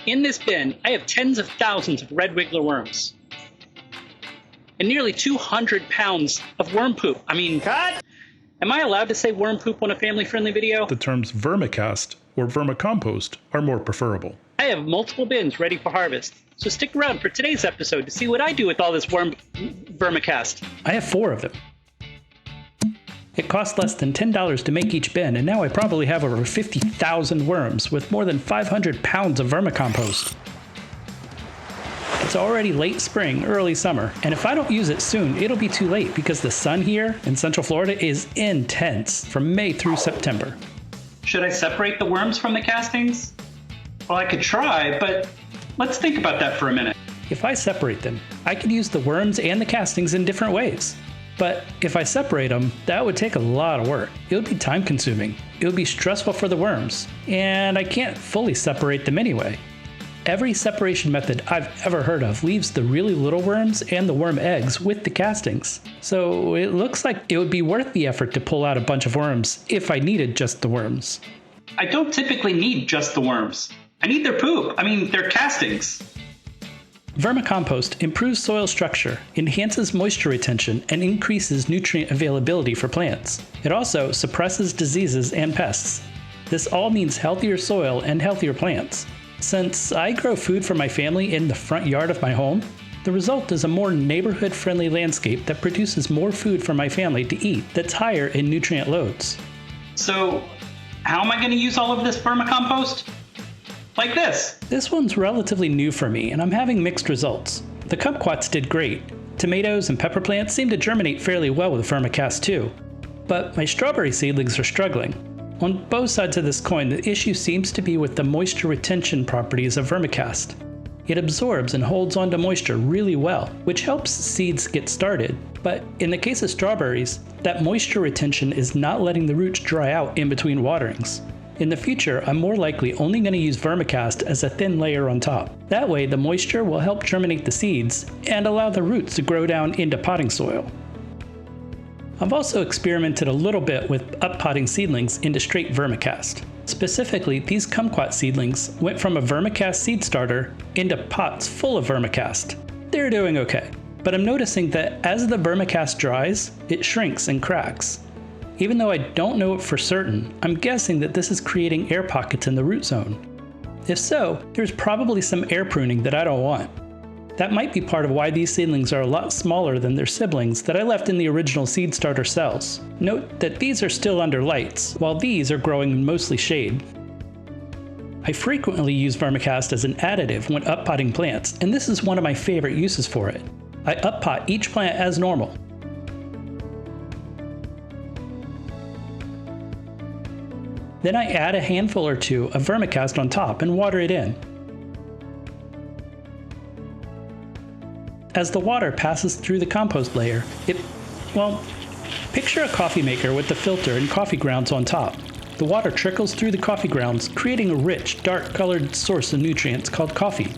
In this bin, I have tens of thousands of red wiggler worms. And nearly 200 pounds of worm poop. Cut! Am I allowed to say worm poop on a family-friendly video? The terms vermicast or vermicompost are more preferable. I have multiple bins ready for harvest, so stick around for today's episode to see what I do with all this vermicast. I have 4 of them. It cost less than $10 to make each bin, and now I probably have over 50,000 worms with more than 500 pounds of vermicompost. It's already late spring, early summer, and if I don't use it soon, it'll be too late because the sun here in Central Florida is intense from May through September. Should I separate the worms from the castings? Well, I could try, but let's think about that for a minute. If I separate them, I could use the worms and the castings in different ways. But if I separate them, that would take a lot of work. It would be time consuming. It would be stressful for the worms, and I can't fully separate them anyway. Every separation method I've ever heard of leaves the really little worms and the worm eggs with the castings. So it looks like it would be worth the effort to pull out a bunch of worms if I needed just the worms. I don't typically need just the worms. I need their poop. Their castings. Vermicompost improves soil structure, enhances moisture retention, and increases nutrient availability for plants. It also suppresses diseases and pests. This all means healthier soil and healthier plants. Since I grow food for my family in the front yard of my home, the result is a more neighborhood-friendly landscape that produces more food for my family to eat that's higher in nutrient loads. So, how am I going to use all of this vermicompost? Like this. This one's relatively new for me, and I'm having mixed results. The kumquats did great. Tomatoes and pepper plants seem to germinate fairly well with vermicast too. But my strawberry seedlings are struggling. On both sides of this coin, the issue seems to be with the moisture retention properties of vermicast. It absorbs and holds onto moisture really well, which helps seeds get started. But in the case of strawberries, that moisture retention is not letting the roots dry out in between waterings. In the future, I'm more likely only going to use vermicast as a thin layer on top. That way, the moisture will help germinate the seeds and allow the roots to grow down into potting soil. I've also experimented a little bit with up-potting seedlings into straight vermicast. Specifically, these kumquat seedlings went from a vermicast seed starter into pots full of vermicast. They're doing okay, but I'm noticing that as the vermicast dries, it shrinks and cracks. Even though I don't know it for certain, I'm guessing that this is creating air pockets in the root zone. If so, there's probably some air pruning that I don't want. That might be part of why these seedlings are a lot smaller than their siblings that I left in the original seed starter cells. Note that these are still under lights, while these are growing in mostly shade. I frequently use vermicast as an additive when up-potting plants, and this is one of my favorite uses for it. I up-pot each plant as normal. Then I add a handful or two of vermicast on top and water it in. As the water passes through the compost layer, picture a coffee maker with the filter and coffee grounds on top. The water trickles through the coffee grounds, creating a rich, dark-colored source of nutrients called coffee.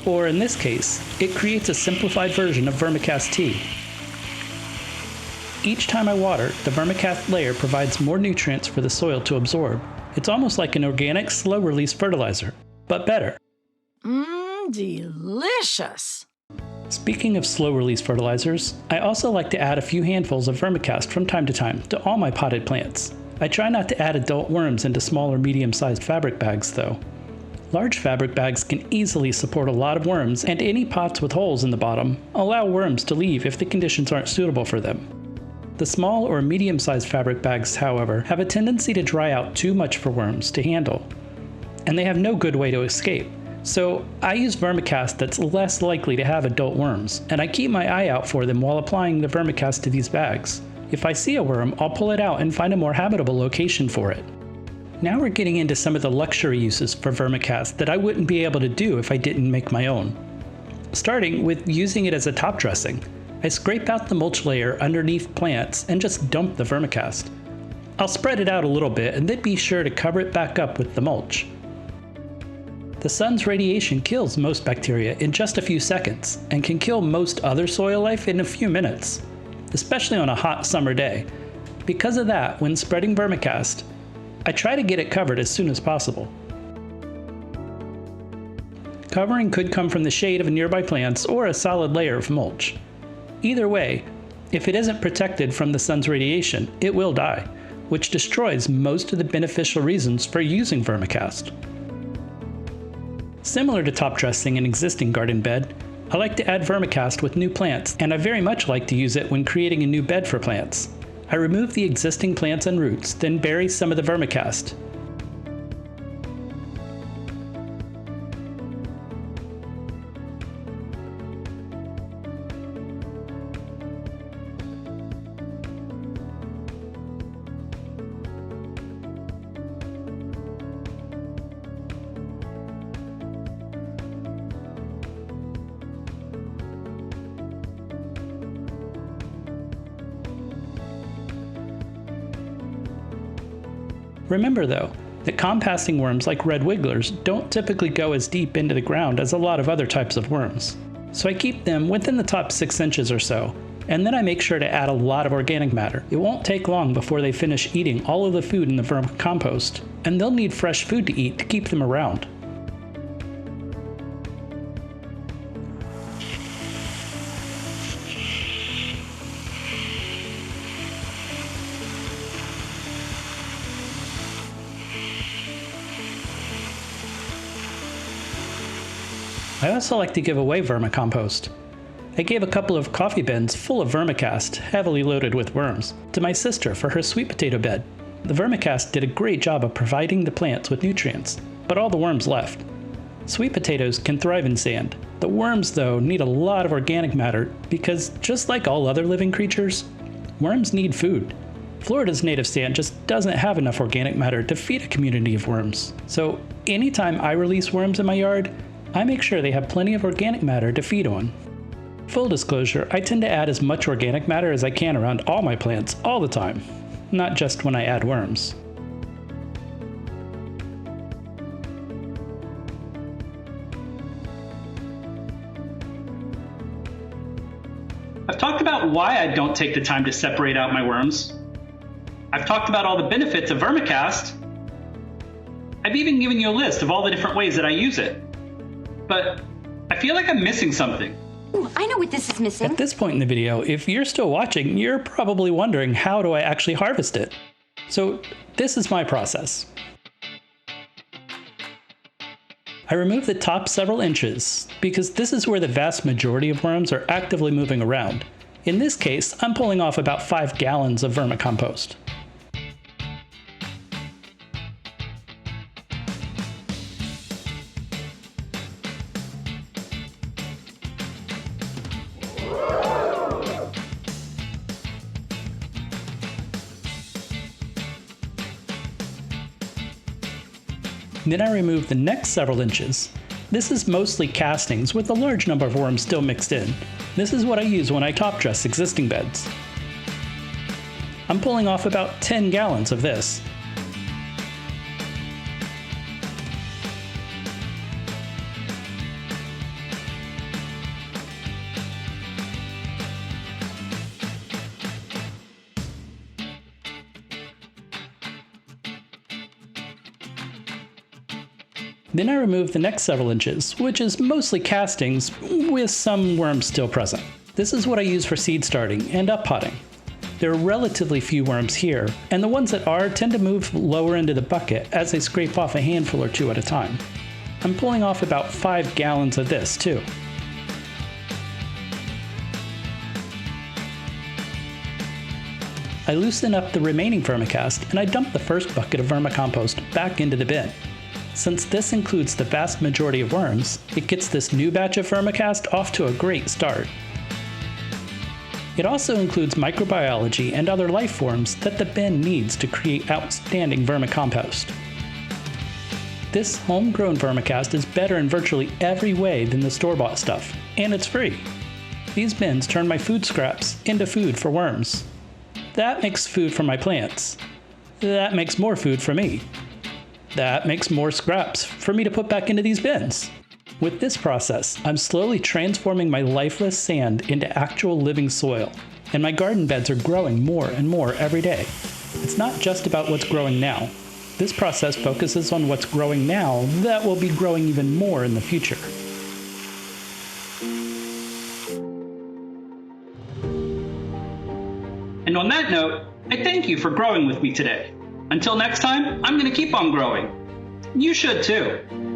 Or in this case, it creates a simplified version of vermicast tea. Each time I water, the vermicast layer provides more nutrients for the soil to absorb. It's almost like an organic, slow-release fertilizer, but better. Delicious! Speaking of slow-release fertilizers, I also like to add a few handfuls of vermicast from time to time to all my potted plants. I try not to add adult worms into small or medium-sized fabric bags, though. Large fabric bags can easily support a lot of worms, and any pots with holes in the bottom allow worms to leave if the conditions aren't suitable for them. The small or medium-sized fabric bags, however, have a tendency to dry out too much for worms to handle, and they have no good way to escape. So I use vermicast that's less likely to have adult worms, and I keep my eye out for them while applying the vermicast to these bags. If I see a worm, I'll pull it out and find a more habitable location for it. Now we're getting into some of the luxury uses for vermicast that I wouldn't be able to do if I didn't make my own. Starting with using it as a top dressing. I scrape out the mulch layer underneath plants and just dump the vermicast. I'll spread it out a little bit and then be sure to cover it back up with the mulch. The sun's radiation kills most bacteria in just a few seconds and can kill most other soil life in a few minutes, especially on a hot summer day. Because of that, when spreading vermicast, I try to get it covered as soon as possible. Covering could come from the shade of nearby plants or a solid layer of mulch. Either way, if it isn't protected from the sun's radiation, it will die, which destroys most of the beneficial reasons for using Vermicast. Similar to top dressing an existing garden bed, I like to add Vermicast with new plants, and I very much like to use it when creating a new bed for plants. I remove the existing plants and roots, then bury some of the Vermicast. Remember though, that composting worms like red wigglers don't typically go as deep into the ground as a lot of other types of worms. So I keep them within the top 6 inches or so, and then I make sure to add a lot of organic matter. It won't take long before they finish eating all of the food in the vermicompost, and they'll need fresh food to eat to keep them around. I also like to give away vermicompost. I gave a couple of coffee bins full of Vermicast, heavily loaded with worms, to my sister for her sweet potato bed. The Vermicast did a great job of providing the plants with nutrients, but all the worms left. Sweet potatoes can thrive in sand. The worms, though, need a lot of organic matter because, just like all other living creatures, worms need food. Florida's native sand just doesn't have enough organic matter to feed a community of worms. So anytime I release worms in my yard, I make sure they have plenty of organic matter to feed on. Full disclosure, I tend to add as much organic matter as I can around all my plants all the time, not just when I add worms. I've talked about why I don't take the time to separate out my worms. I've talked about all the benefits of Vermicast. I've even given you a list of all the different ways that I use it. But I feel like I'm missing something. Ooh, I know what this is missing. At this point in the video, if you're still watching, you're probably wondering, how do I actually harvest it? So this is my process. I remove the top several inches because this is where the vast majority of worms are actively moving around. In this case, I'm pulling off about 5 gallons of vermicompost. Then I remove the next several inches. This is mostly castings with a large number of worms still mixed in. This is what I use when I top dress existing beds. I'm pulling off about 10 gallons of this. Then I remove the next several inches, which is mostly castings with some worms still present. This is what I use for seed starting and up potting. There are relatively few worms here, and the ones that are tend to move lower into the bucket as they scrape off a handful or two at a time. I'm pulling off about 5 gallons of this too. I loosen up the remaining Vermicast and I dump the first bucket of vermicompost back into the bin. Since this includes the vast majority of worms, it gets this new batch of Vermicast off to a great start. It also includes microbiology and other life forms that the bin needs to create outstanding vermicompost. This homegrown Vermicast is better in virtually every way than the store-bought stuff, and it's free. These bins turn my food scraps into food for worms. That makes food for my plants. That makes more food for me. That makes more scraps for me to put back into these bins. With this process, I'm slowly transforming my lifeless sand into actual living soil, and my garden beds are growing more and more every day. It's not just about what's growing now. This process focuses on what's growing now that will be growing even more in the future. And on that note, I thank you for growing with me today. Until next time, I'm going to keep on growing. You should too.